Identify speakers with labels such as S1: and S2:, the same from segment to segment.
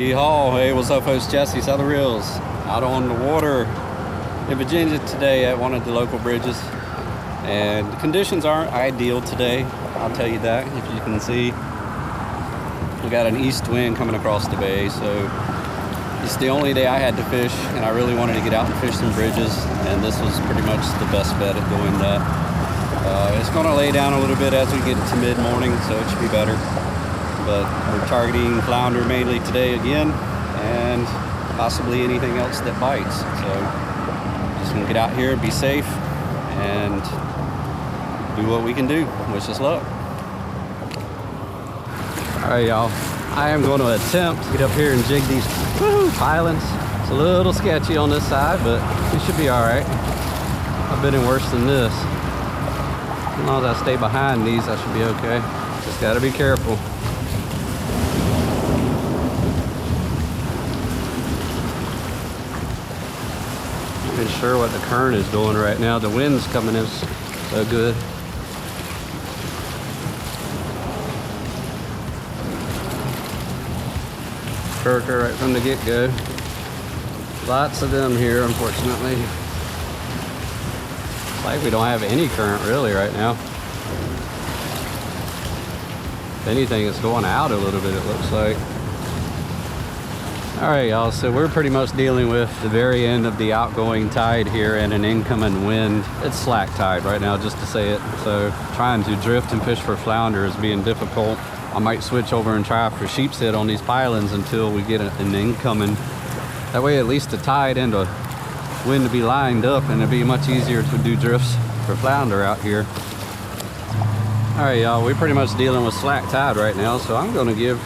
S1: Yeehaw! Hey, what's up, folks? Jesse, Southern Reels, out on the water in Virginia today at one of the local bridges. And the conditions aren't ideal today, I'll tell you that. If you can see, we got an east wind coming across the bay, so it's the only day I had to fish, and I really wanted to get out and fish some bridges, and this was pretty much the best bet at doing that. It's going to lay down a little bit as we get to mid-morning, so it should be better. But we're targeting flounder mainly today again, and possibly anything else that bites. So just gonna get out here, be safe, and do what we can do. Wish us luck. All right, y'all. I am going to attempt to get up here and jig these pilings. It's a little sketchy on this side, but it should be all right. I've been in worse than this. As long as I stay behind these, I should be okay. Just gotta be careful. Not even sure what the current is doing right now. The wind's coming in so good. Perker right from the get-go. Lots of them here, unfortunately. It's like we don't have any current really right now. If anything, it's going out a little bit, it looks like. All right, y'all, so we're pretty much dealing with the very end of the outgoing tide here and an incoming wind. It's slack tide right now, just to say it. So trying to drift and fish for flounder is being difficult. I might switch over and try for sheepshead on these pilings until we get an incoming. That way at least the tide and the wind to be lined up, and it'd be much easier to do drifts for flounder out here. All right, y'all, we're pretty much dealing with slack tide right now, so I'm gonna give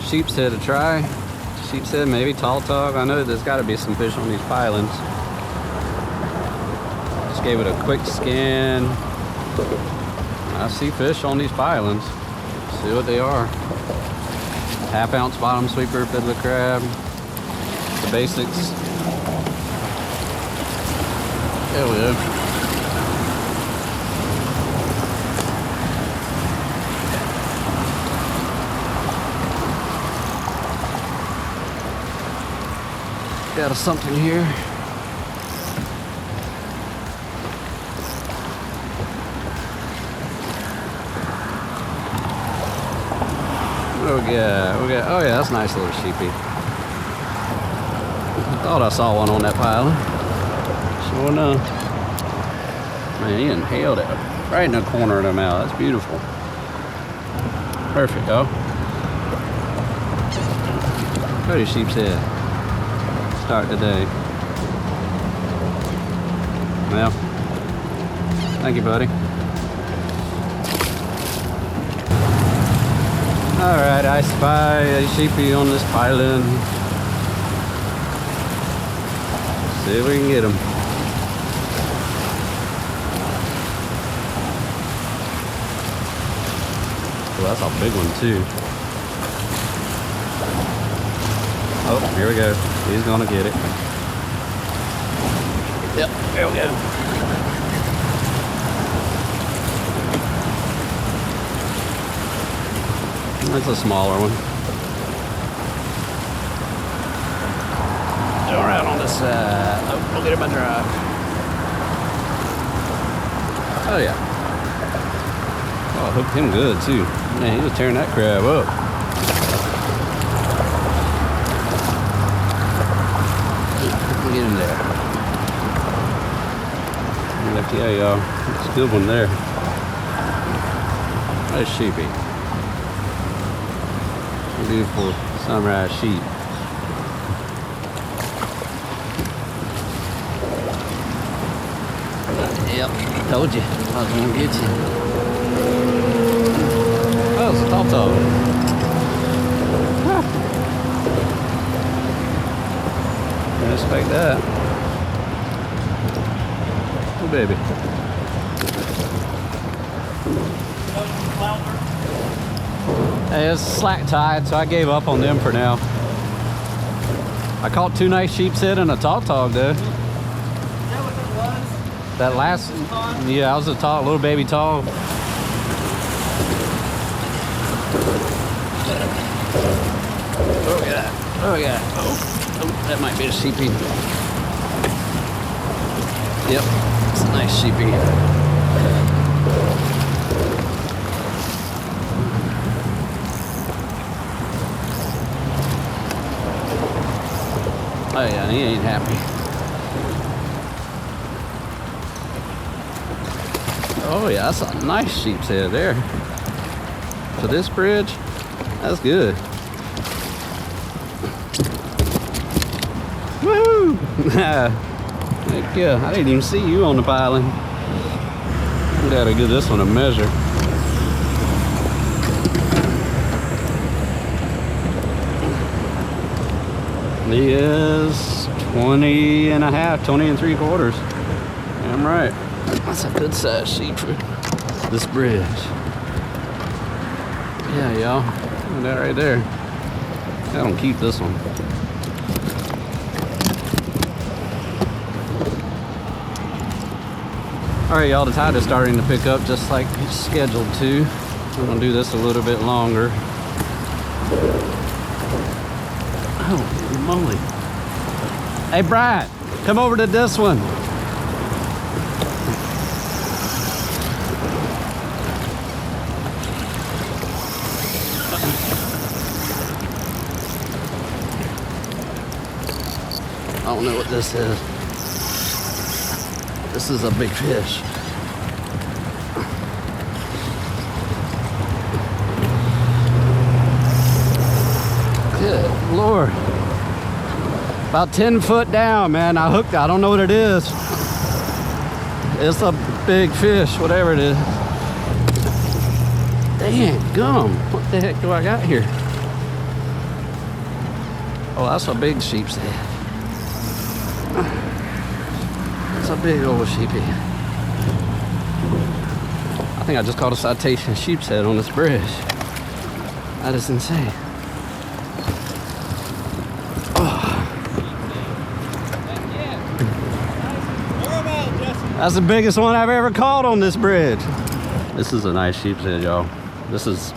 S1: sheepshead a try. Sheepshead, maybe tautog. I know there's gotta be some fish on these pilings. Just gave it a quick scan. I see fish on these pilings. See what they are. Half-ounce bottom sweeper, fiddler crab. The basics. There we go. Got something here. Oh yeah, that's a nice little sheepy. I thought I saw one on that pile. Sure enough. Man, he inhaled it right in the corner of the mouth. That's beautiful. Perfect, oh. Pretty sheepshead. Start the day. Well, thank you, buddy. All right, I spy a sheepy on this piling. See if we can get him. Well, that's a big one too. Oh, here we go. He's gonna get it. Yep, there we go. That's a smaller one. Go around on this side. Oh, we'll get him by drive. Oh yeah. Oh, I hooked him good too. Man, he was tearing that crab up. Get him there. Lefty, yeah, y'all. It's a good one there. That's sheepy. Beautiful sunrise sheep. Yep, told you I was gonna get you. Oh, it's a tautog. Huh. Didn't expect that. Oh, baby. Hey, it's slack tide, so I gave up on them for now. I caught two nice sheepshead and a tautog though.
S2: Is that what it was?
S1: That last, yeah, that was a little baby tog. Oh yeah. Oh yeah. Oh, that might be a sheepy. Yep, it's a nice sheepy. Oh yeah, he ain't happy. Oh yeah, that's a nice sheep's head there. For this bridge, that's good. Woo! Heck yeah, I didn't even see you on the piling. We gotta give this one a measure. He is 20 and a half, 20 and 3/4. Damn right. That's a good size sheep for this bridge. Yeah, y'all. Look at that right there. I don't keep this one. Alright, y'all, the tide is starting to pick up just like it's scheduled to. I'm gonna do this a little bit longer. Holy moly. Hey, Brian, come over to this one. I don't know what this is. This is a big fish. Good Lord. About 10 foot down, man. I hooked, I don't know what it is. It's a big fish, whatever it is. Dang gum. What the heck do I got here? Oh, that's a big sheep's head. That's a big old sheepy. I think I just caught a citation sheep's head on this bridge. That is insane. That's the biggest one I've ever caught on this bridge. This is a nice sheep's head, y'all. This is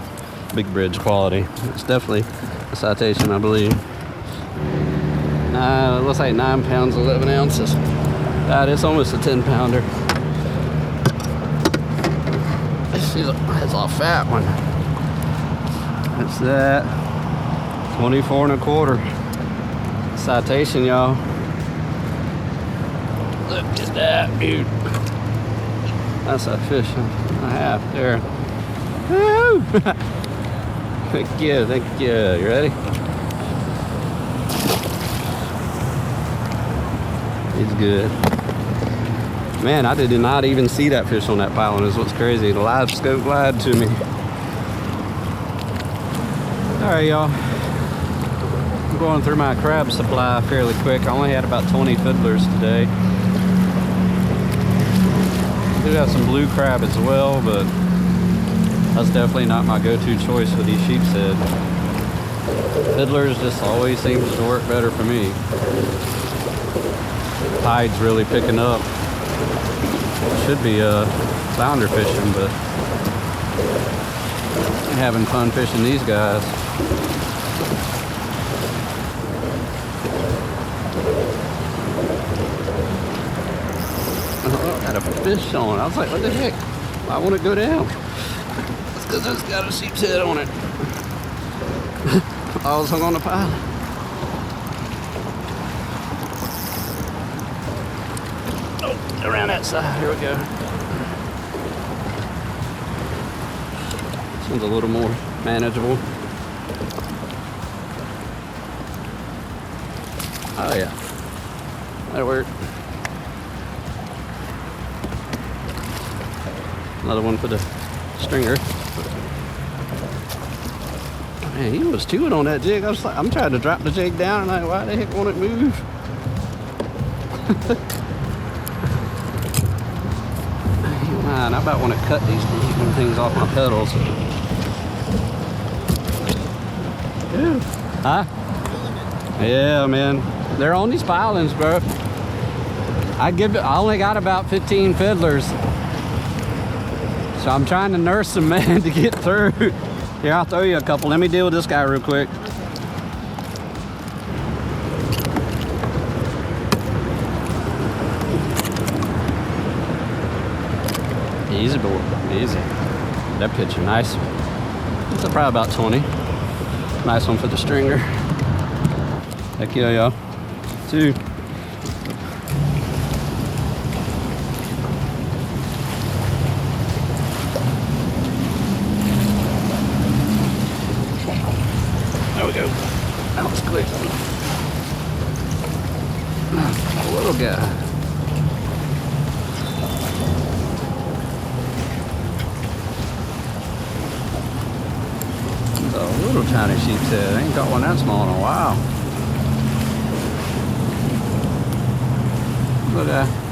S1: big bridge quality. It's definitely a citation, I believe. It looks like 9 pounds, 11 ounces. That is almost a 10-pounder. This is a fat one. That's that. 24 and a quarter. Citation, y'all. Look at that, dude. That's a fish and a half there. Woo! Thank you, thank you. You ready? He's good. Man, I did not even see that fish on that piling. Is what's crazy. The live scope lied to me. All right, y'all. I'm going through my crab supply fairly quick. I only had about 20 fiddlers today. I do have some blue crab as well, but that's definitely not my go-to choice for these sheep's head. Fiddlers just always seems to work better for me. Tide's really picking up. Should be flounder fishing, but I'm having fun fishing these guys. Oh, got a fish on it. I was like, what the heck? Why won't it go down? It's because it's got a sheep's head on it. I was hung on the pile. Oh, around that side. Here we go. This one's a little more manageable. Oh yeah, that'll work. Another one for the stringer. Man, he was chewing on that jig. I was like, I'm trying to drop the jig down, and I'm like, why the heck won't it move? Man, I about want to cut these things off my pedals. Ooh. Huh? Yeah, man. They're on these pilings, bro. I only got about 15 fiddlers. So I'm trying to nurse them, man, to get through. Here, I'll throw you a couple. Let me deal with this guy real quick. Easy boy, easy. That picture, nice. It's probably about 20. Nice one for the stringer. Heck yeah, y'all. 2. There we go. That was quick. A little guy. A little tiny sheep's head. I ain't got one that small in a while. Look at that.